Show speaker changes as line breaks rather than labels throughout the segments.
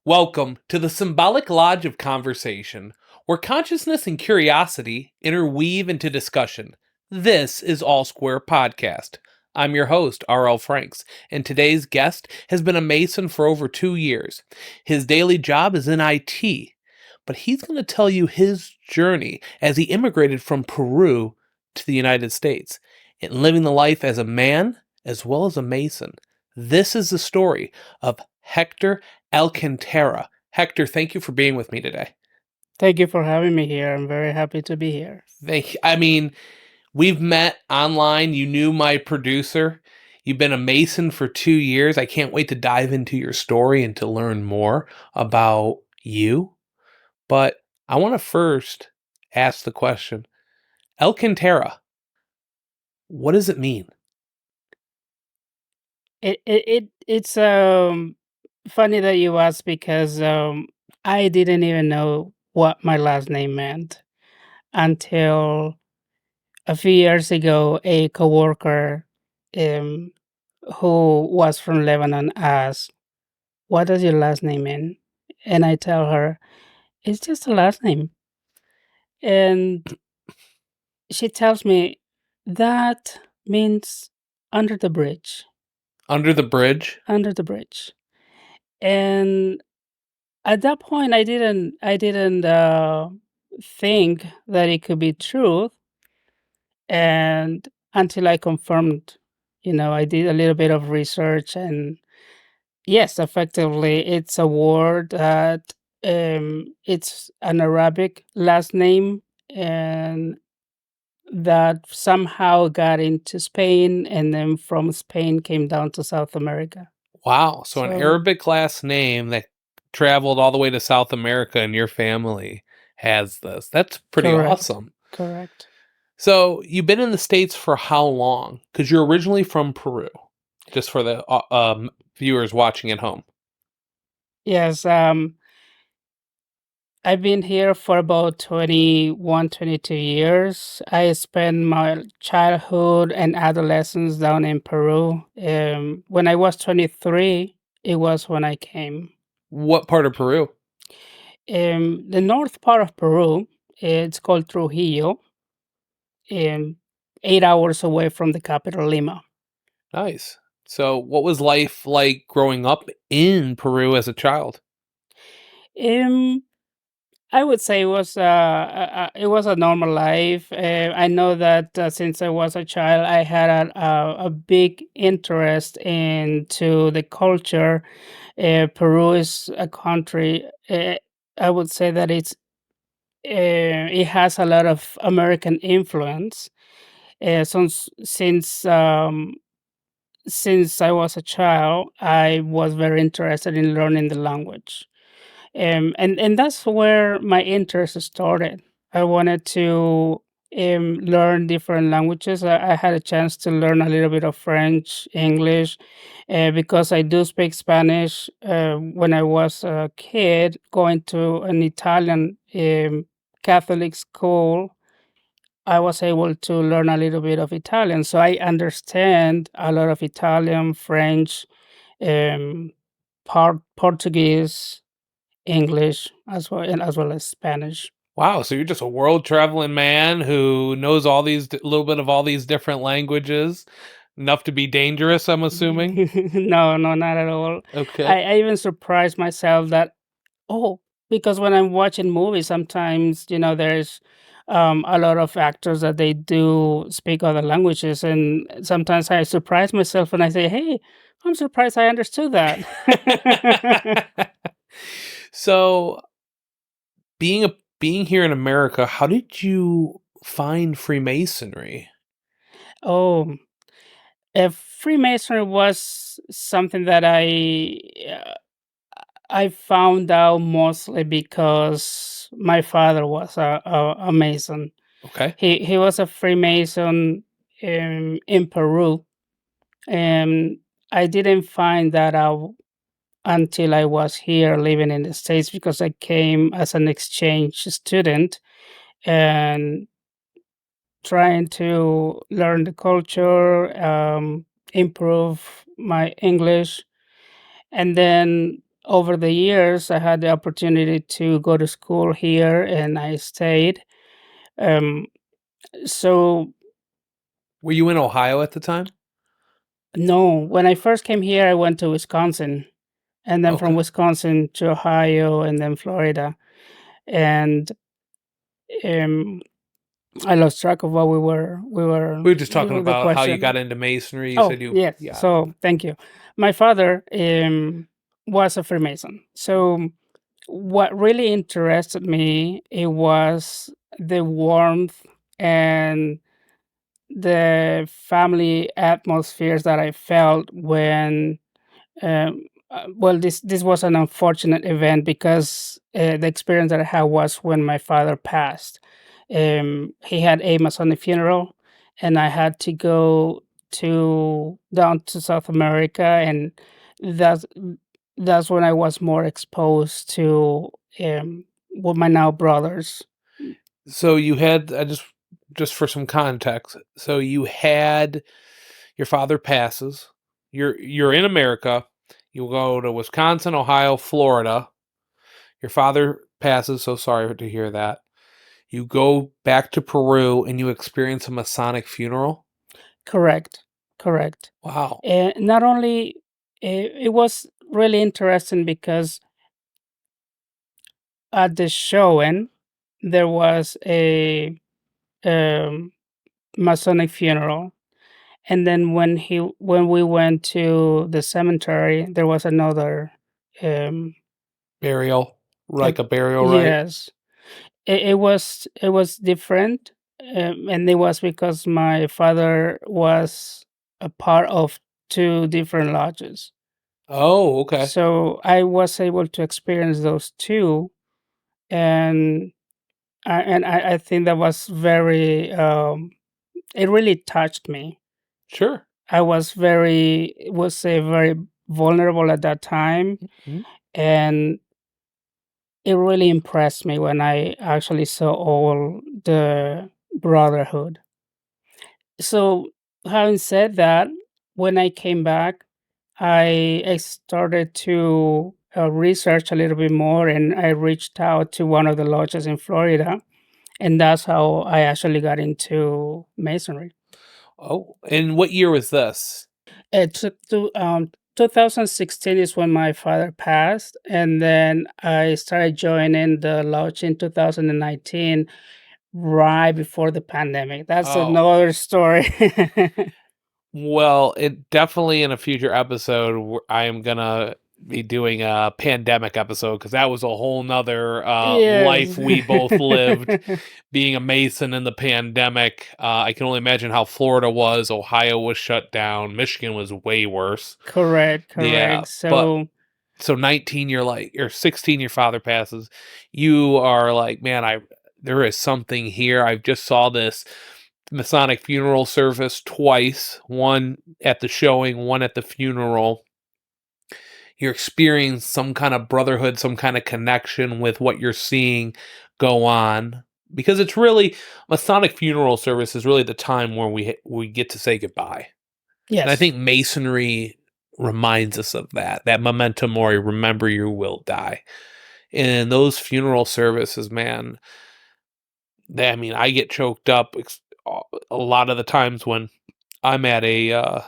Welcome to the symbolic lodge of conversation, where consciousness and curiosity interweave into discussion. This is All Square Podcast. I'm your host, R.L. Franks, and today's guest has been a Mason for over 2 years. His daily job is in IT, but he's going to tell you his journey as he immigrated from Peru to the United States and living the life as a man as well as a Mason. This is the story of Hector Alcantara. Hector, thank you for being with me today.
Thank you for having me here. I'm very happy to be here.
We've met online. You knew my producer. You've been a Mason for 2 years. I can't wait to dive into your story and to learn more about you. But I want to first ask the question, Alcantara, what does it mean?
It's funny that you asked because I didn't even know what my last name meant until a few years ago. A coworker um who was from Lebanon asked, "What does your last name mean?" And I tell her, "It's just a last name." And she tells me that means under the bridge.
Under the bridge?
Under the bridge. And at that point, I didn't think that it could be true, and until I confirmed, I did a little bit of research, and yes, effectively, it's a word that it's an Arabic last name, and that somehow got into Spain, and then from Spain came down to South America.
Wow. So an
So
Arabic last name that traveled all the way to South America and your family has this. That's pretty
correct,
awesome.
correct.
So you've been in the States for how long? Because you're originally from Peru, just for the viewers watching at home.
Yes, I've been here for about 21, 22 years. I spent my childhood and adolescence down in Peru. When I was 23, it was when I came.
What part of Peru?
The north part of Peru, it's called Trujillo, um, 8 hours away from the capital, Lima.
Nice. So what was life like growing up in Peru as a child?
Um, I would say it was a normal life. I know that since I was a child, I had a big interest into the culture. Peru is a country. I would say that it has a lot of American influence. Since I was a child, I was very interested in learning the language. And that's where my interest started. I wanted to learn different languages. I had a chance to learn a little bit of French, English, because I do speak Spanish. When I was a kid, going to an Italian Catholic school, I was able to learn a little bit of Italian. So I understand a lot of Italian, French, um, Portuguese, English, as well as Spanish.
Wow, so you're just a world traveling man who knows all these little bit of all these different languages, enough to be dangerous, I'm assuming.
No, no, not at all.
Okay.
I even surprised myself that, oh, because when I'm watching movies, sometimes, there's a lot of actors that they do speak other languages. And sometimes I surprise myself and I say, hey, I'm surprised I understood that.
So being here in America, how did you find Freemasonry?
Oh, Freemasonry was something that uh, I found out mostly because my father was a Mason.
Okay.
He was a Freemason in Peru, and I didn't find that out until I was here living in the States because I came as an exchange student and trying to learn the culture, improve my English. And then over the years, I had the opportunity to go to school here, and I stayed. Um, so
Were you in Ohio at the time?
no, when I first came here, I went to Wisconsin, and then from
Okay.
Wisconsin to Ohio, and then Florida. And um, I lost track of what
We were just talking
the
about how you got
question.
into masonry. You
Oh,
said you,
yes.
yeah.
So thank you. My father was a Freemason. So what really interested me, it was the warmth and the family atmospheres that I felt when well, this was an unfortunate event because the experience that I had was when my father passed. He had a Masonic funeral, and I had to go to down to South America, and that's that's when I was more exposed to with my now brothers.
So you had, just for some context. So you had your father passes. You're in America. You go to Wisconsin, Ohio, Florida. Your father passes. So sorry to hear that. You go back to Peru and you experience a Masonic funeral.
Correct, correct.
Wow.
And not only it was really interesting because at the showing, there was a, um, Masonic funeral, and then when we went to the cemetery, there was another, um,
Burial,
uh
like a burial, right?
yes. It was different, and it was because my father was a part of 2 different lodges.
Oh, okay.
So, I was able to experience those 2, and I think that was very, it really touched me.
Sure.
I was very would say very vulnerable at that time,
Mhm.
and it really impressed me when I actually saw all the brotherhood. So, having said that, when I came back, I started to research a little bit more, and I reached out to one of the lodges in Florida, and that's how I actually got into masonry.
Oh, and what year was this?
It took to 2016 is when my father passed, and then I started joining the lodge in 2019, right before the pandemic. That's
Oh,
another story.
well, it definitely in a future episode, I am gonna be doing a pandemic episode because that was a whole nother
Yes.
life we both lived being a Mason in the pandemic. I can only imagine how Florida was. Ohio was shut down. Michigan was way worse.
Correct,
Yeah,
correct.
but
So
so 19, you're like, or 16, your father passes. You are like, man, there is something here. I just saw this Masonic funeral service twice, one at the showing, one at the funeral. You're experiencing some kind of brotherhood, some kind of connection with what you're seeing go on. Because it's really Masonic funeral service is really the time where we get to say goodbye. And I
yes,
think masonry reminds us of that. That memento mori, remember you will die. And those funeral services, man, I mean, I get choked up a lot of the times when I'm at a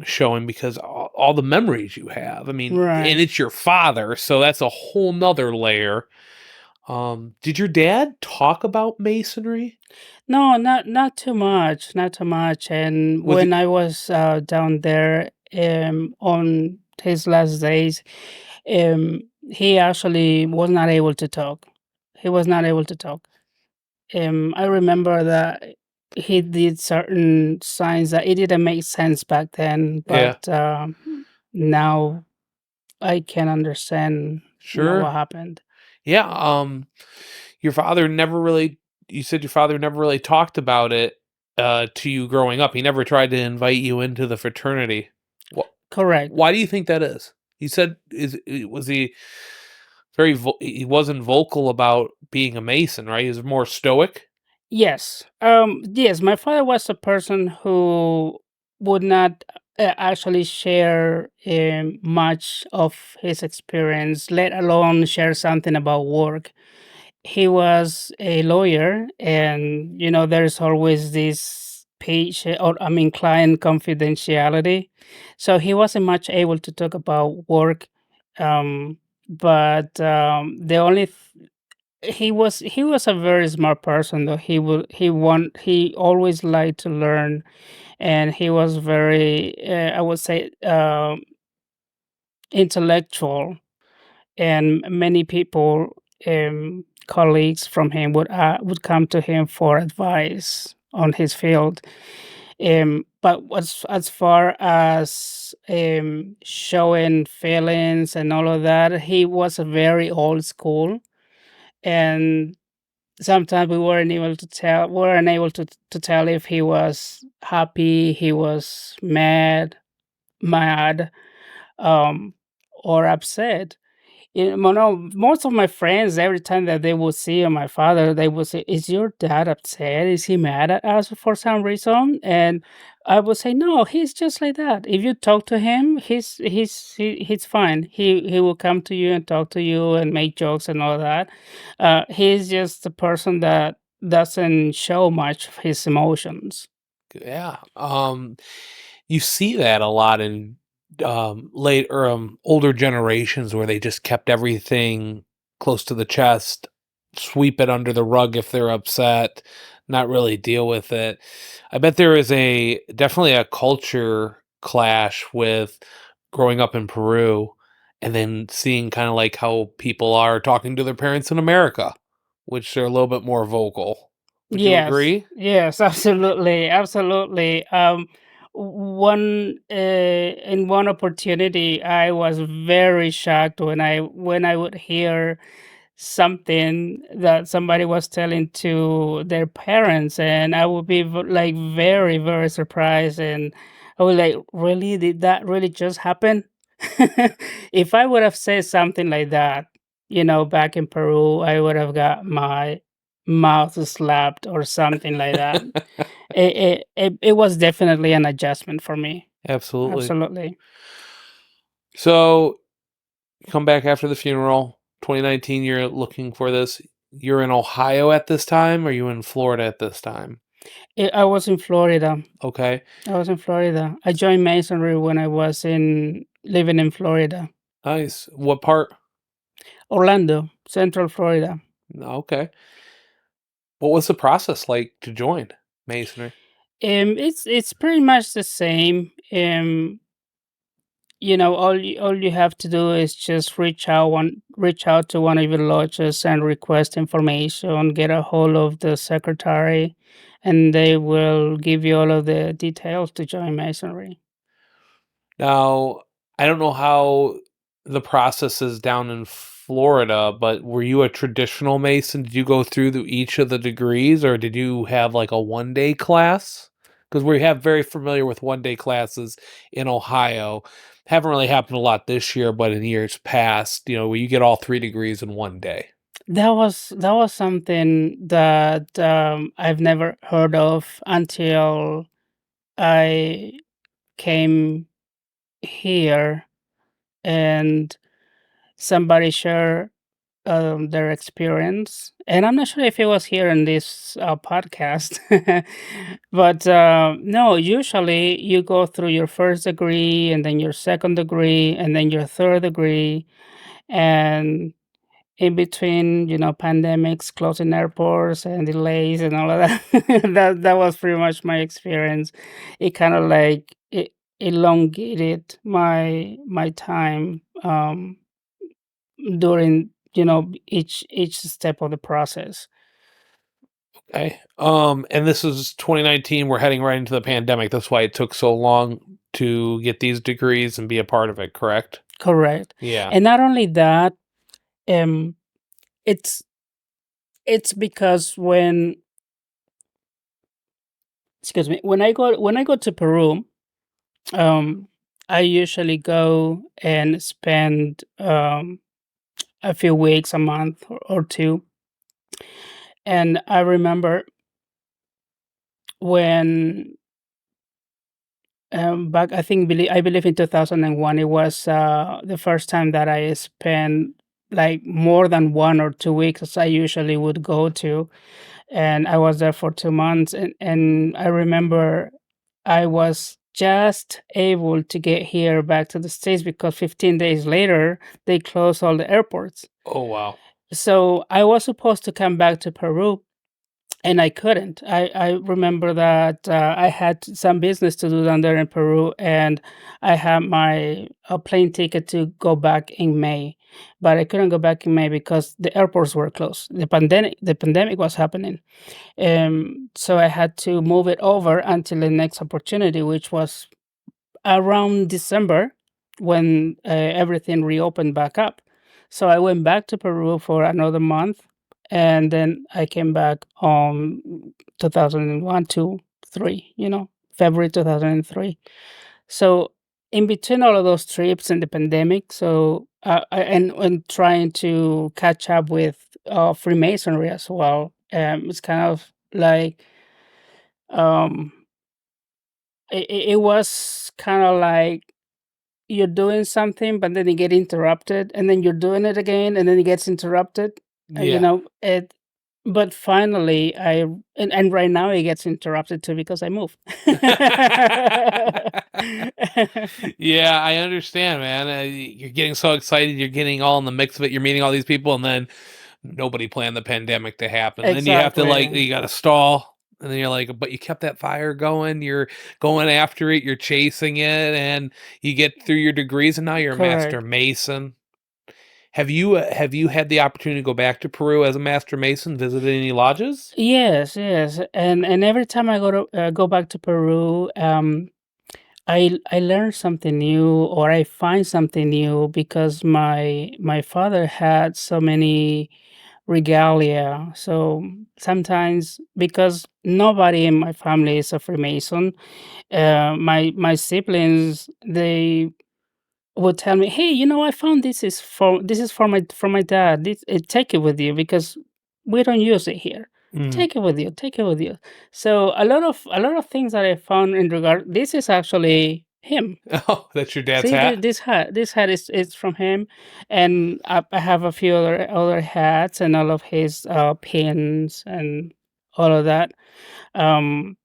showing because all the memories you have. I mean, and
right.
it's your father, so that's a whole nother layer. Did your dad talk about masonry?
No, not too much, not too much. And
Was
when
he?
I was down there on his last days, he actually was not able to talk. He was not able to talk. I remember that he did certain signs that it didn't make sense back then,
Yeah,
but now I can understand, what
sure.
happened.
Yeah. Your father never really. You said your father never really talked about it to you growing up. He never tried to invite you into the fraternity. What?
Correct.
Why do you think that is? He said, was he he wasn't vocal about being a Mason, right? He was more stoic.
Yes. Yes, my father was a person who would not actually share much of his experience, let alone share something about work. He was a lawyer, and there's always this client confidentiality. So he wasn't much able to talk about work. Um, but the only he was a very smart person, though. He always liked to learn, and he was very, I would say, intellectual, and many people, colleagues from him, would come to him for advice on his field. But as far as showing feelings and all of that, he was a very old school, and sometimes we weren't able to tell if he was happy, he was mad, um, or upset. Most of my friends, every time that they would see my father, they would say, "Is your dad upset? Is he mad at us for some reason?" And I would say, "No, he's just like that. If you talk to him, he's fine. He will come to you and talk to you and make jokes and all that. He's just a person that doesn't show much of his emotions."
Yeah. You see that a lot in late or older generations where they just kept everything close to the chest, sweep it under the rug if they're upset, not really deal with it. I bet there is a definitely a culture clash with growing up in Peru and then seeing kind of like how people are talking to their parents in America, which they're a little bit more vocal. Would you
Yes,
agree?
yes, absolutely, absolutely. One In one opportunity, I was very shocked when I would hear something that somebody was telling to their parents, and I would be like very, very surprised, and I was like, "Really? Did that really just happen?" If I would have said something like that, back in Peru, I would have got my mouth slapped or something like that. It was definitely an adjustment for me.
Absolutely.
Absolutely.
So come back after the funeral. 2019, you're looking for this. You're in Ohio at this time, or are you in Florida at this time?
I was in Florida.
Okay,
I was in Florida. I joined Masonry when I was in living in Florida,
nice. What part?
Orlando, Central Florida.
Okay. What was the process like to join Masonry?
It's pretty much the same. All you have to do is just reach out to one of your lodges and request information. Get a hold of the secretary, and they will give you all of the details to join Masonry.
Now, I don't know how the process is down in Florida, but were you a traditional Mason? Did you go through each of the degrees, or did you have like a 1 day class? Because we have very familiar with 1 day classes in Ohio. Haven't really happened a lot this year, but in years past, where you get all 3 degrees in 1 day.
That was something that I've never heard of until I came here, and somebody shared their experience. And I'm not sure if it was here in this podcast, but no, usually you go through your first degree, and then your second degree, and then your third degree. And in between, pandemics, closing airports, and delays, and all of that, that was pretty much my experience. It kind of like it elongated my time, during each step of the process.
Okay. And this is 2019. We're heading right into the pandemic. That's why it took so long to get these degrees and be a part of it, correct?
Correct.
Yeah.
And not only that, um it's it's because when I go to Peru, um I usually go and spend a few weeks, a month, or two. And I remember when back, I believe in 2001, it was the first time that I spent like more than 1 or 2 weeks as I usually would go to. And I was there for 2 months. And I remember I was just able to get here back to the States because 15 days later, they closed all the airports.
Oh, wow.
So I was supposed to come back to Peru and I couldn't. I remember that I had some business to do down there in Peru, and I had my a plane ticket to go back in May, but I couldn't go back in May because the airports were closed. The pandemic was happening, so I had to move it over until the next opportunity, which was around December when everything reopened back up. So I went back to Peru for another month, and then I came back 2001 to 3, February 2003. So in between all of those trips and the pandemic, so and trying to catch up with Freemasonry as well, it's kind of like um, it was kind of like you're doing something, but then you get interrupted, and then you're doing it again, and then it gets interrupted.
Yeah.
It. But finally, and right now it gets interrupted too because I moved.
Yeah, I understand, man. You're getting so excited, you're getting all in the mix of it, you're meeting all these people, and then nobody planned the pandemic to happen. Then you have to, like,
Exactly.
you gotta stall, and then you're like, but you kept that fire going, you're going after it, you're chasing it, and you get through your degrees, and now you're a master
Correct.
mason. Have you had the opportunity to go back to Peru as a master mason, visit any lodges?
Yes, yes, and every time I go back to Peru, I learn something new or I find something new because my father had so many regalia. So sometimes because nobody in my family is a Freemason, my siblings they would tell me, "Hey, I found this is for my dad. Take it with you because we don't use it here.
Mm.
Take it with you. Take it with you." So a lot of things that I found in regard. This is actually him.
Oh, that's your dad's
See,
hat?
this hat is from him, and I have a few other hats and all of his pins and all of that. Um,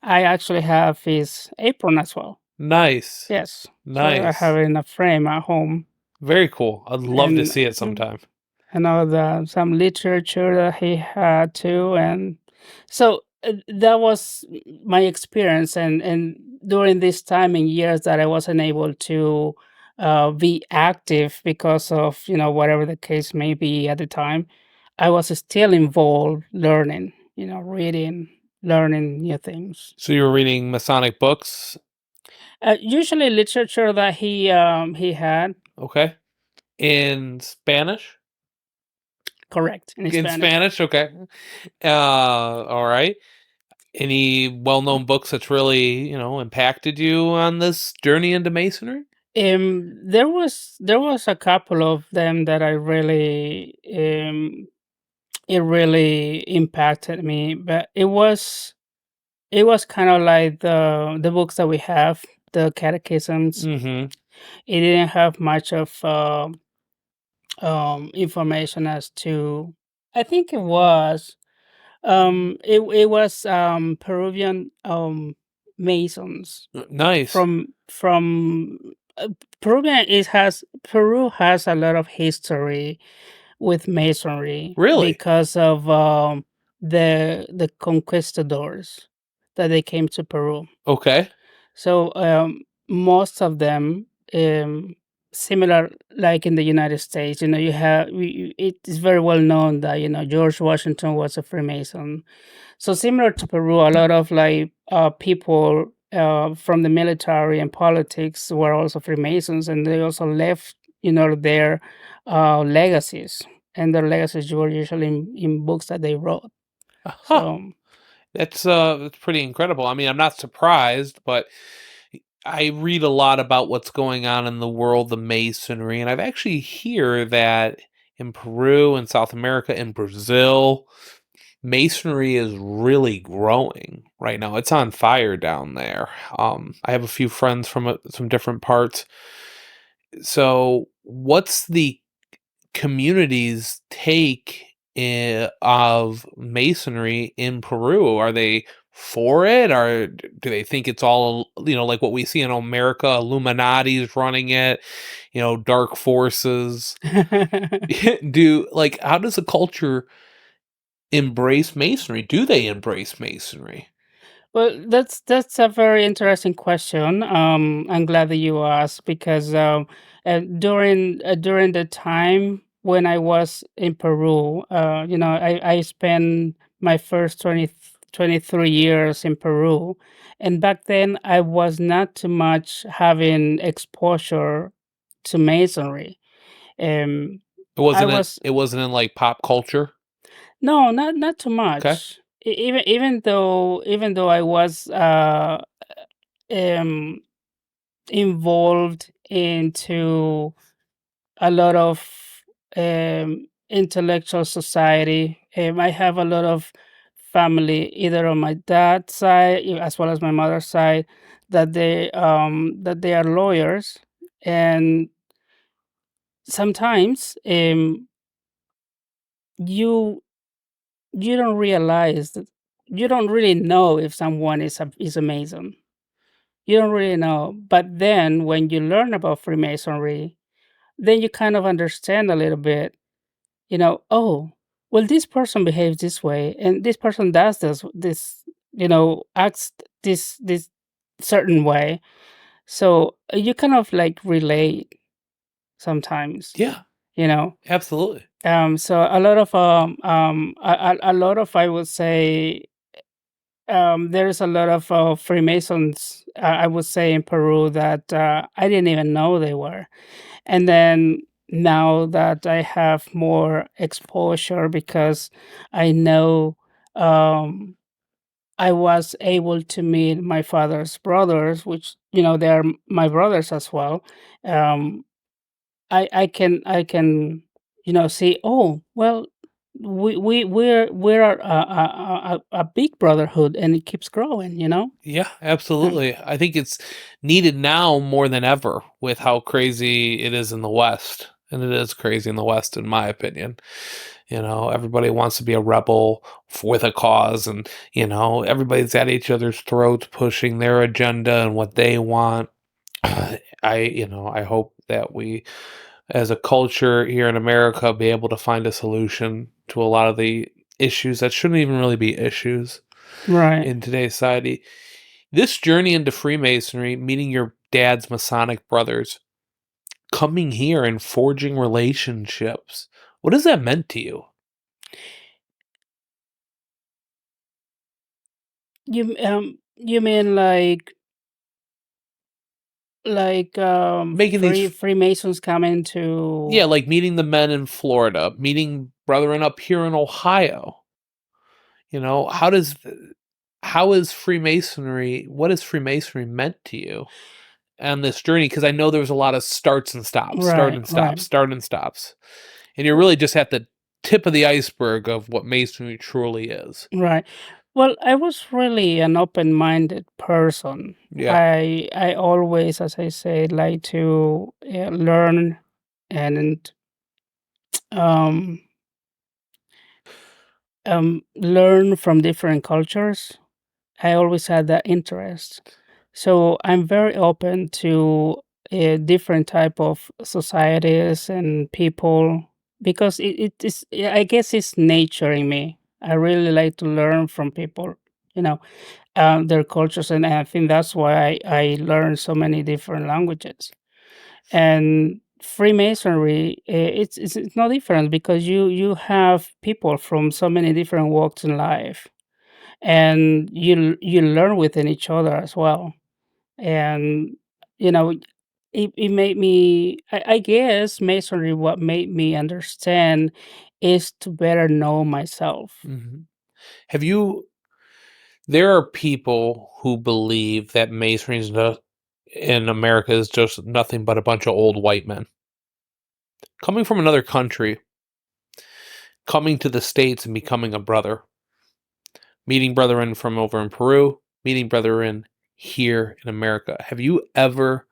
I actually have his apron as well.
Nice.
Yes, so I have
Nice.
it in a frame at home,
Very cool. I'd love to
and
see it sometime.
and all the some literature that he had too, and so that was my experience, and during this time and years that I wasn't able to be active because of whatever the case may be at the time, I was still involved learning, reading, learning new things.
So you were reading Masonic books?
Usually literature that he had.
Okay. In Spanish?
Correct, in
In
Spanish.
Spanish? Okay. All right. Any well-known books that's really, impacted you on this journey into masonry?
There was a couple of them that I really it really impacted me, but it was kind of like the books that we have, the catechisms.
Mhm.
It didn't have much of information as to. I think it was Peruvian Masons
Nice.
from Peru has a lot of history with Masonry
Really?
because of the conquistadors that they came to Peru.
Okay.
So most of them, similar like in the United States, it is very well known that George Washington was a Freemason. So similar to Peru, a lot of like people from the military and politics were also Freemasons, and they also left their legacies, and their legacies were usually in books that they wrote.
Huh.
So
That's pretty incredible. I mean, I'm not surprised, but I read a lot about what's going on in the world of masonry, and I've actually hear that in Peru and South America and Brazil, Masonry is really growing right now. It's on fire down there. I have a few friends from some different parts. So, what's the community's take of masonry in Peru? Are they for it, or do they think it's all like what we see in America? Illuminati's running it, dark forces. How does the culture embrace masonry? Do they embrace masonry?
Well, that's a very interesting question. I'm glad that you asked because during the time when I was in Peru, I spent my first 23 years in Peru, and back then I was not too much having exposure to masonry. Um, I was
It wasn't in like pop culture.
No, not too
Okay.
much. Even though I was um involved into a lot of intellectual society. I have a lot of family, either on my dad's side as well as my mother's side, that they are lawyers, and sometimes you you don't realize that you don't really know if someone is a Mason. You don't really know. But then when you learn about Freemasonry, then you kind of understand a little bit, oh, well, this person behaves this way, and this person does this, acts this certain way. So you kind of like relate sometimes,
Yeah,
you know.
absolutely.
So a lot of a lot of, I would say, there's a lot of Freemasons, I would say, in Peru that I didn't even know they were. And then now that I have more exposure because I know, um, I was able to meet my father's brothers, which, they are my brothers as well. Um, I can see, oh, well, we're a big brotherhood, and it keeps growing,
Yeah,
Um,
absolutely. I think it's needed now more than ever with how crazy it is in the West. And it is crazy in the West, in my opinion. Everybody wants to be a rebel with a cause, and, everybody's at each other's throats pushing their agenda and what they want. I hope that we, as a culture here in America, be able to find a solution to a lot of the issues that shouldn't even really be issues
right.
in today's society. This journey into Freemasonry, meeting your dad's Masonic brothers, coming here and forging relationships, what has that meant to you?
You mean like
Making these,
Freemasons coming
yeah,
to.
like meeting the men in Florida, meeting brethren up here in Ohio. How is Freemasonry, what has Freemasonry meant to you on this journey? Because I know there was a lot of starts and stops, start
Right,
and
right,
stops, start and stops. And you're really just at the tip of the iceberg of what Masonry truly is.
right. Well, I was really an open-minded person.
Yeah.
I always, as I say, like to learn and um learn from different cultures. I always had that interest. So I'm very open to different type of societies and people because it is, yeah, I guess it's nature in me. I really like to learn from people, you know, their cultures, and I think that's why I learned so many different languages. And Freemasonry, it's no different because you have people from so many different walks in life, and you learn within each other as well. And you know it made me, I guess Masonry, what made me understand is to better know myself.
Mhm. Have you There are people who believe that Masonry is no in America is just nothing but a bunch of old white men coming from another country, coming to the States and becoming a brother. meeting brethren from over in Peru, meeting brethren here in America. Have you ever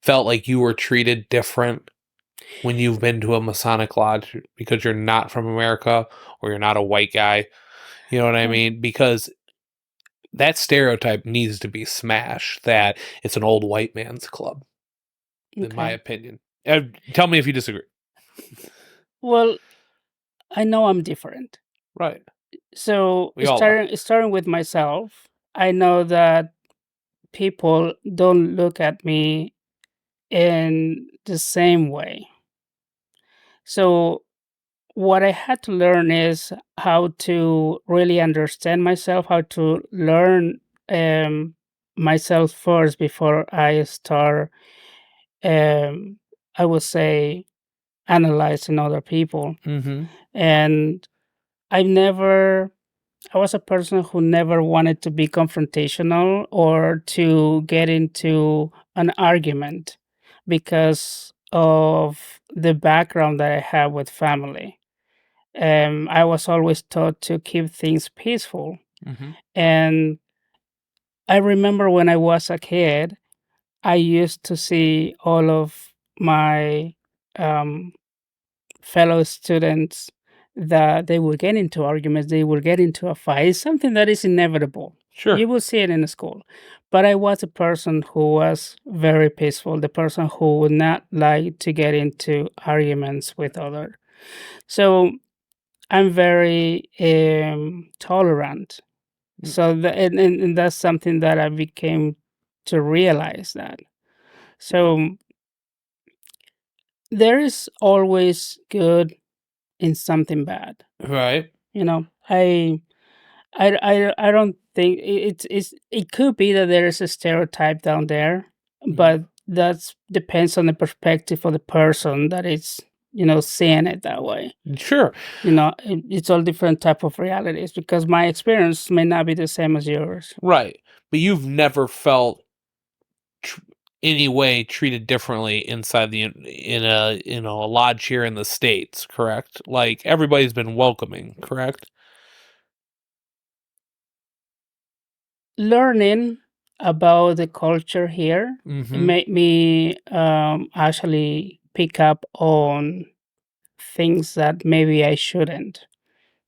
felt like you were treated different when you've been to a Masonic lodge because you're not from America or you're not a white guy? You know what I
Mm,
mean? Because that stereotype needs to be smashed that it's an old white man's club, in my
okay.
opinion. Tell me if you disagree.
Well, I know I'm different.
Right.
So
We all are.
starting with myself, I know that people don't look at me in the same way. So what I had to learn is how to really understand myself, how to learn um, myself first before I start, um, I would say, analyzing other people.
Mhm.
And I never, I was a person who never wanted to be confrontational or to get into an argument because of the background that I have with family. I was always taught to keep things peaceful.
Mhm.
And I remember when I was a kid, I used to see all of my um, fellow students that they will get into arguments, they will get into a fight. It's something that is inevitable.
Sure.
You will see it in the school. But I was a person who was very peaceful, the person who would not like to get into arguments with others. So I'm very tolerant.
Mm,
So and that's something that I became to realize that. So there is always good in something bad.
right.
You know, I don't think it could be that there is a stereotype down there,
Mhm.
but that's depends on the perspective of the person that is, seeing it that way.
Sure.
It's all different type of realities because my experience may not be the same as yours.
Right. But you've never felt tr- any way treated differently inside in a a lodge here in the states, correct? Like everybody's been welcoming, correct?
Learning about the culture here
Mhm.
made me actually pick up on things that maybe I shouldn't.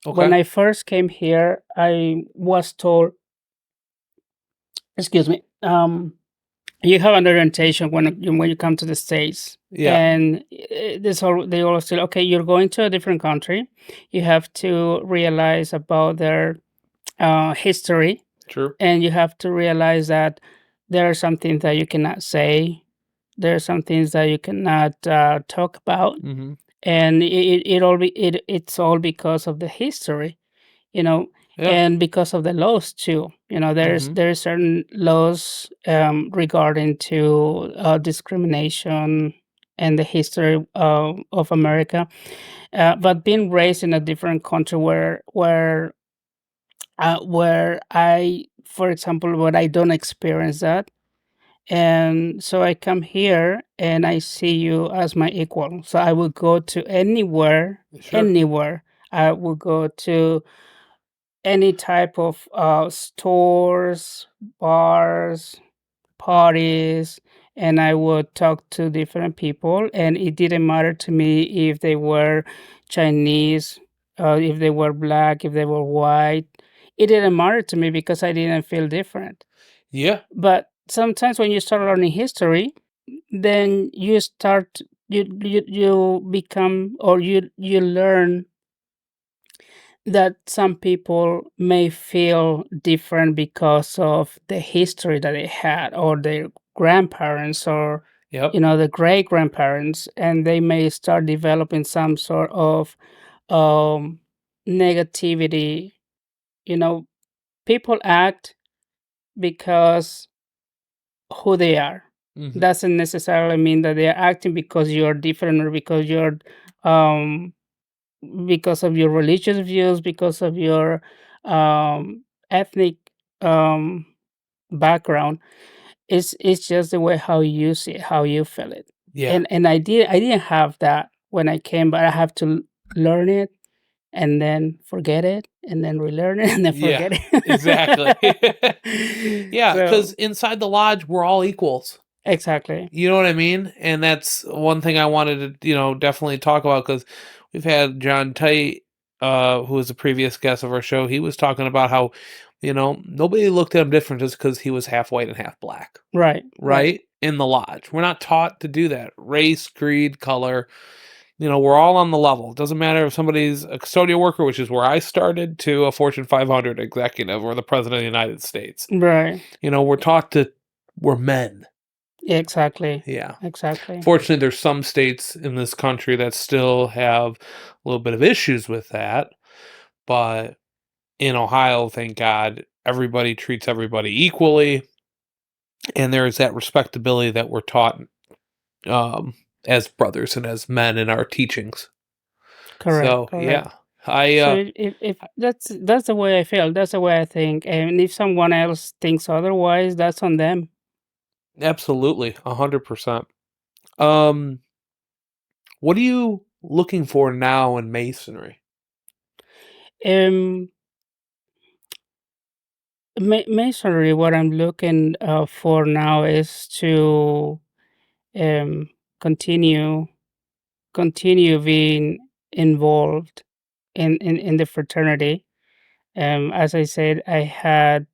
When
Okay.
I first came here, I was told, excuse me, you have an orientation when you come to the States.
Yeah.
And they always say, okay, you're going to a different country. You have to realize about their history,
True.
and you have to realize that there are some things that you cannot say. There are some things that you cannot talk about,
Mhm.
and it's all because of the history, you know,
Yeah.
and because of the laws too.
Mhm.
There's certain laws regarding to discrimination and the history of America. But being raised in a different country where I, for example, where I don't experience that, and so I come here and I see you as my equal. So I will go to anywhere,
Sure.
anywhere. I will go to any type of stores, bars, parties, and I would talk to different people. And it didn't matter to me if they were Chinese, if they were black, if they were white. It didn't matter to me because I didn't feel different.
Yeah.
But sometimes when you start learning history, then you become, or you learn that some people may feel different because of the history that they had, or their grandparents, or
Yep.
the great grandparents, and they may start developing some sort of um negativity. you know People act because who they are.
Mhm.
Doesn't necessarily mean that they are acting because you're different, or um because of your religious views, because of your ethnic um, background. It's just the way how you see it, how you feel it.
Yeah.
And I didn't have that when I came, but I have to learn it, and then forget it, and then relearn it, and then
Yeah,
forget it.
exactly. Yeah, because
So
inside the lodge, we're all equals.
exactly.
You know what I mean? And that's one thing I wanted to, definitely talk about because we've had John Tate, who was a previous guest of our show. He was talking about how, nobody looked at him different just because he was half white and half black,
Right, right.
right? In the lodge. We're not taught to do that. Race, creed, color, we're all on the level. It doesn't matter if somebody's a custodial worker, which is where I started, to a Fortune 500 executive or the president of the United States.
Right.
We're taught we're men.
Exactly.
Yeah.
Exactly.
Fortunately, there's some states in this country that still have a little bit of issues with that. But in Ohio, thank God, everybody treats everybody equally. And there's that respectability that we're taught um, as brothers and as men in our teachings.
Correct,
So,
correct.
yeah. I
So if that's the way I feel, that's the way I think, and if someone else thinks otherwise, that's on them.
absolutely 100%. Um, what are you looking for now in masonry?
Um, Masonry, what I'm looking for now is to um continue continue being involved in the fraternity. As I said, I had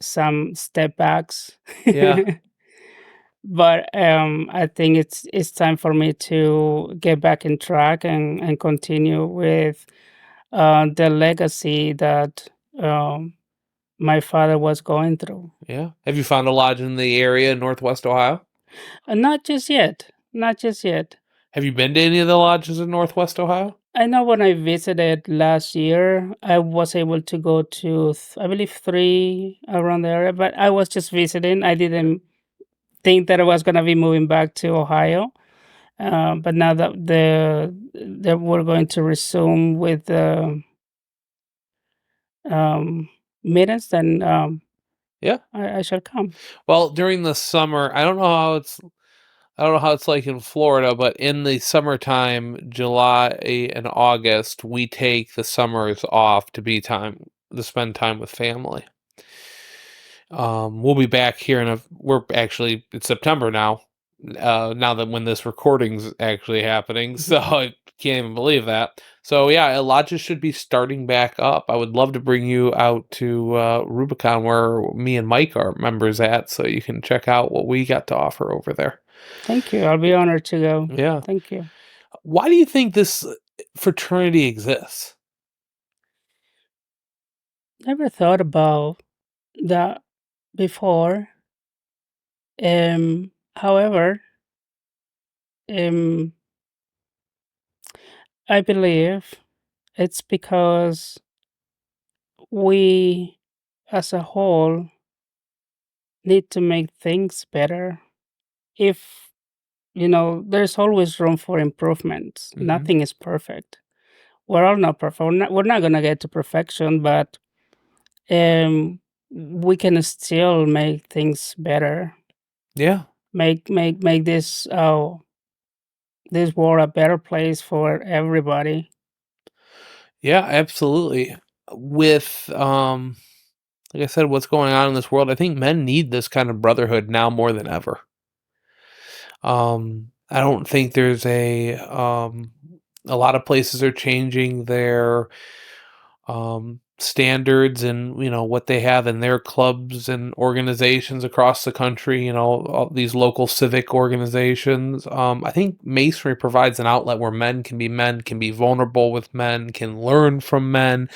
some step backs.
Yeah,
But I think it's time for me to get back in track and continue with the legacy that my father was going through.
yeah. Have you found a lodge in the area in Northwest Ohio?
Not just yet, not just yet.
Have you been to any of the lodges in Northwest Ohio?
I know when I visited last year, I was able to go to, I believe, three around the area, but I was just visiting. I didn't think that I was going to be moving back to Ohio. But now that that we're going to resume with the um, meetings, then
Yeah.
I shall come.
Well, during the summer, I don't know how it's like in Florida, but in the summertime, July and August, we take the summers off to spend time with family. We'll be back here we're actually, it's September now. Now that when this recording's actually happening, so I can't even believe that. So yeah, lodges should be starting back up. I would love to bring you out to Rubicon, where me and Mike are members at, so you can check out what we got to offer over there.
Thank you. I'll be honored to go.
Yeah.
Thank you.
Why do you think this fraternity exists?
Never thought about that before. However, um, I believe it's because we, as a whole, need to make things better. If there's always room for improvements.
Hmm.
Nothing is perfect. We're all not perfect. We're not gonna get to perfection, but we can still make things better.
Yeah.
Make this world a better place for everybody.
Yeah, absolutely. With like I said, what's going on in this world, I think men need this kind of brotherhood now more than ever. I don't think there's a lot of places are changing their standards and what they have in their clubs and organizations across the country, all these local civic organizations. I think masonry provides an outlet where men, can be vulnerable with men, can learn from men.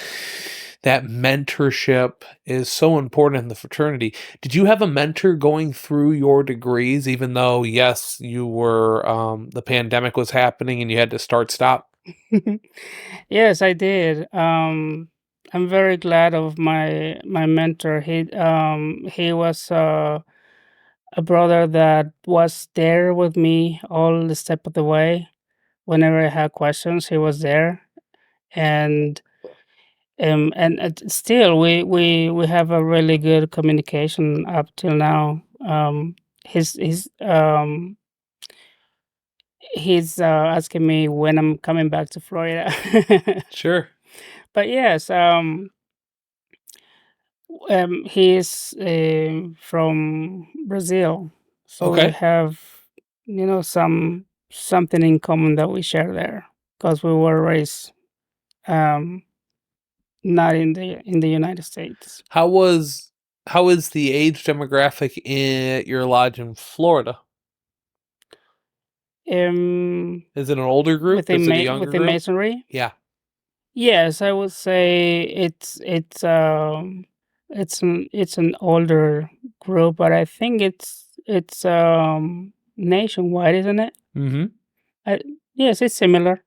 That mentorship is so important in the fraternity. Did you have a mentor going through your degrees, even though, yes, you were, the pandemic was happening and you had to start stop?
Yes, I did. I'm very glad of my mentor. He was a brother that was there with me all the step of the way. Whenever I had questions, he was there, and still we have a really good communication up till now. He's he's asking me when I'm coming back to Florida.
Sure.
But yes, he's from Brazil, so we
Okay.
have, something in common that we share there because we were raised um, not in the United States.
How was how is the age demographic in your lodge in Florida?
Um,
Is it an older group? Is it a younger
within
group?
Masonry,
Yeah.
yes, I would say it's an older group, but I think it's nationwide, isn't it?
Mhm.
I, yes, it's similar.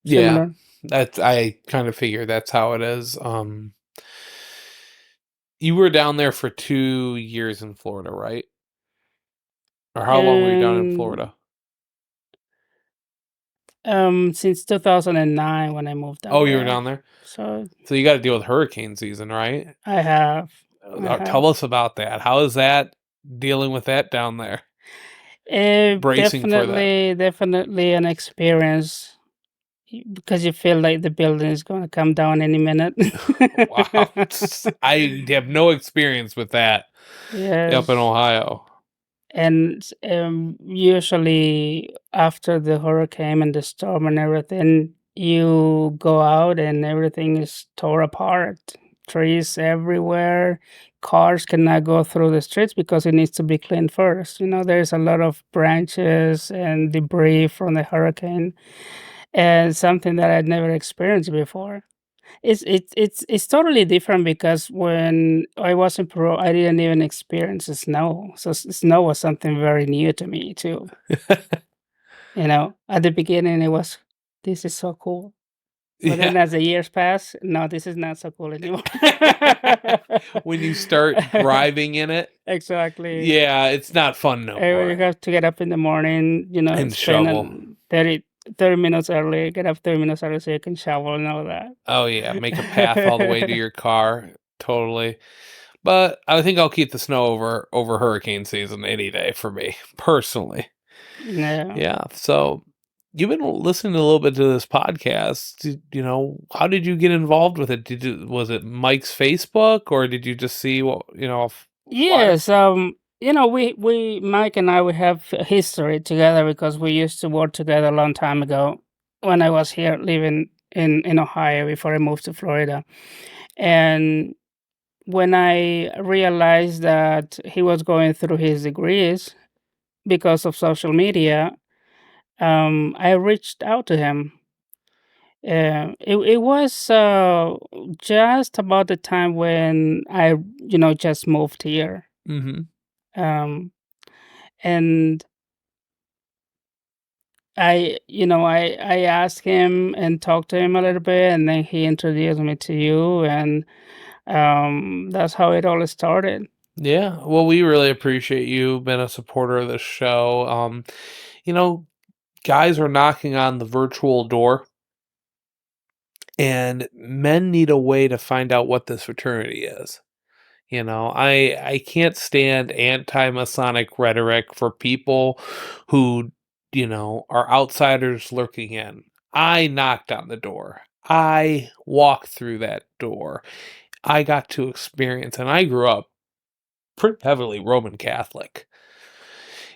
Yeah.
Similar.
That's I kind of figured that's how it is. You were down there for 2 years in Florida, right? Or how long were you down in
And
Florida?
since 2009 when I moved out
Oh, you were
there.
down there?
So
So you gotta deal with hurricane season, right?
I have I have
Tell us about that. How is that dealing with that down there? Bracing for that.
definitely an experience because you feel like the building is going to come down any minute.
Wow. I have no experience with that up in
Yes.
Ohio.
And usually after the hurricane and the storm and everything, you go out and everything is tore apart. Trees everywhere. Cars cannot go through the streets because it needs to be cleaned first. There's a lot of branches and debris from the hurricane, and something that I'd never experienced before. It's totally different because when I was in Peru, I didn't even experience the snow. So snow was something very new to me too. At the beginning, it was, this is so cool. But
Yeah.
then as the years pass, no, this is not so cool anymore.
When you start driving in it,
Exactly.
yeah, it's not fun no
And when you
more.
have to get up in the morning,
And
spend
shovel.
30 minutes early, get up 30 minutes early so you can shovel and all that.
Oh, yeah, make a path all the way to your car. Totally. But I think I'll keep the snow over hurricane season any day for me, personally.
Yeah.
Yeah, so you've been listening a little bit to this podcast. How did you get involved with it? Was it Mike's Facebook, or did you just see flyer?
Yes, we Mike and I we have a history together because we used to work together a long time ago when I was here living in Ohio before I moved to Florida. And when I realized that he was going through his degrees because of social media, I reached out to him. It was just about the time when I, just moved here.
Mhm.
Um, and I asked him and talked to him a little bit, and then he introduced me to you, and that's how it all started.
Yeah, well, we really appreciate you being a supporter of this show. You know, guys are knocking on the virtual door, and men need a way to find out what this fraternity is. I can't stand anti-Masonic rhetoric for people who, are outsiders lurking in. I knocked on the door. I walked through that door. I got to experience, and I grew up pretty heavily Roman Catholic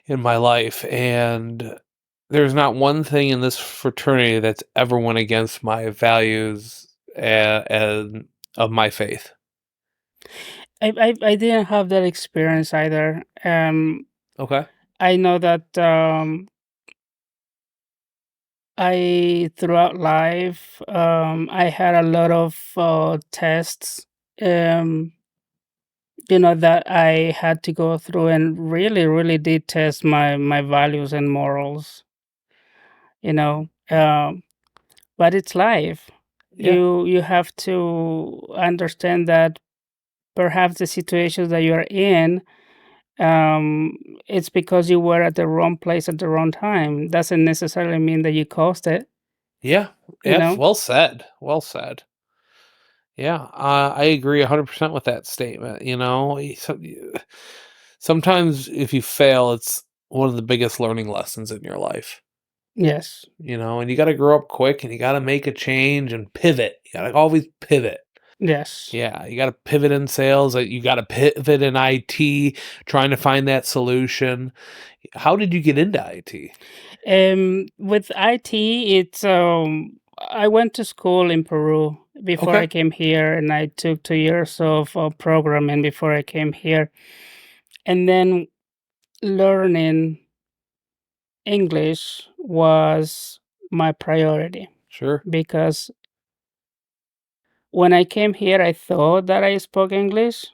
in my life, and there's not one thing in this fraternity that's ever went against my values and of my faith.
I didn't have that experience either.
Okay.
I know that I throughout life I had a lot of tests. Um, that I had to go through and really, really did test my values and morals. You know, but it's life.
Yeah.
You have to understand that perhaps the situations that you're in, um, it's because you were at the wrong place at the wrong time. Doesn't necessarily mean that you caused it.
Yeah.
You
Yeah.
know.
Well said. Well said. Yeah. I agree 100% with that statement. Sometimes if you fail, it's one of the biggest learning lessons in your life.
Yes.
And you got to grow up quick and you got to make a change and pivot. You got to always pivot.
Yes.
Yeah, you got to pivot in sales. You got to pivot in IT, trying to find that solution. How did you get into IT?
With IT, I went to school in Peru before I
Okay,
came here, and I took 2 years of programming before I came here, and then learning English was my priority
sure.
because when I came here, I thought that I spoke English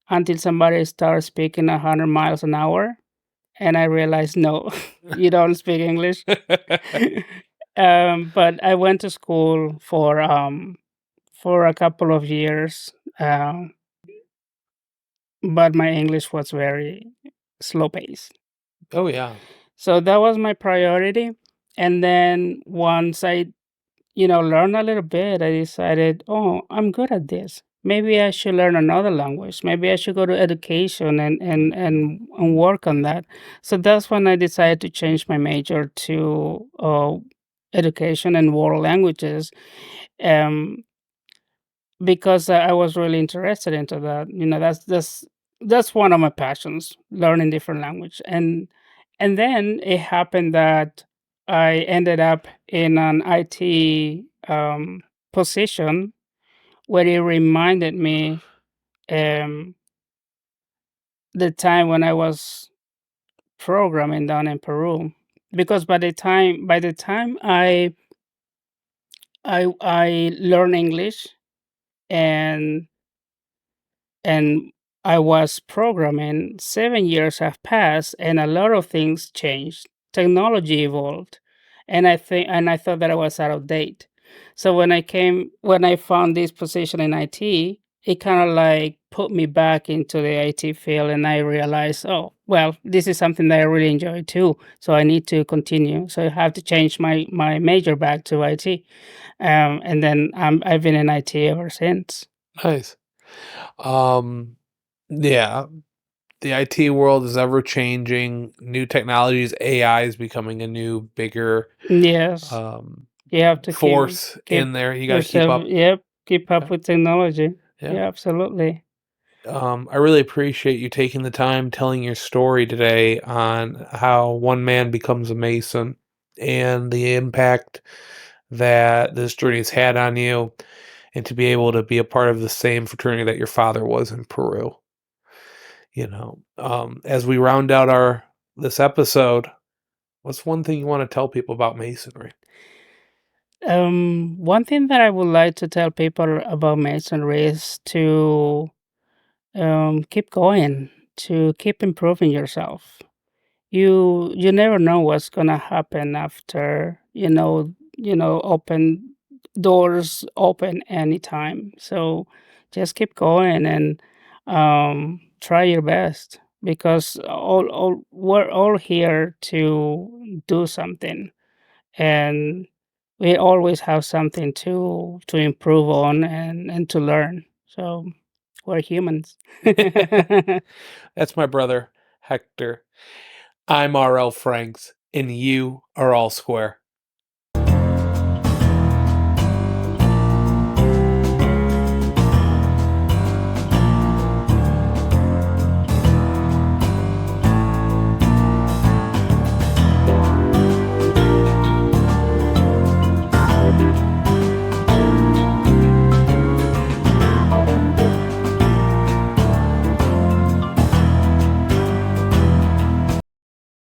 until somebody started speaking 100 miles an hour, and I realized, no, you don't speak English. But I went to school for a couple of years, but my English was very slow paced.
Oh, yeah.
So that was my priority. And then once I, learned a little bit, I decided, oh, I'm good at this. Maybe I should learn another language. Maybe I should go to education and work on that. So that's when I decided to change my major to education and world languages. Um, because I was really interested into that. That's one of my passions, learning different language. And then it happened that I ended up in an IT position where it reminded me um, the time when I was programming down in Peru. Because by the time I learned English and and I was programming, 7 years have passed and a lot of things changed. Technology evolved. And I thought that I was out of date. So when I found this position in IT, it kind of like put me back into the IT field and I realized, oh, well, this is something that I really enjoy too. So I need to continue. So I have to change my major back to IT. And then I've been in IT ever since.
Nice. Um, yeah, the IT world is ever changing. New technologies, AI is becoming a new, bigger
Yes.
um,
You have to
force
keep
in there. You got to keep
yourself,
up.
yep, keep up
Yeah,
with technology.
yeah.
Yeah, absolutely.
I really appreciate you taking the time telling your story today on how one man becomes a Mason and the impact that this journey has had on you, and to be able to be a part of the same fraternity that your father was in Peru. As we round out our this episode, what's one thing you want to tell people about Masonry?
One thing that I would like to tell people about masonry is to keep going, to keep improving yourself. You never know what's gonna happen after open doors open anytime. So just keep going and try your best because all we're all here to do something, and we always have something to improve on and to learn. So we're humans.
That's my brother, Hector. I'm RL Franks, and you are all square.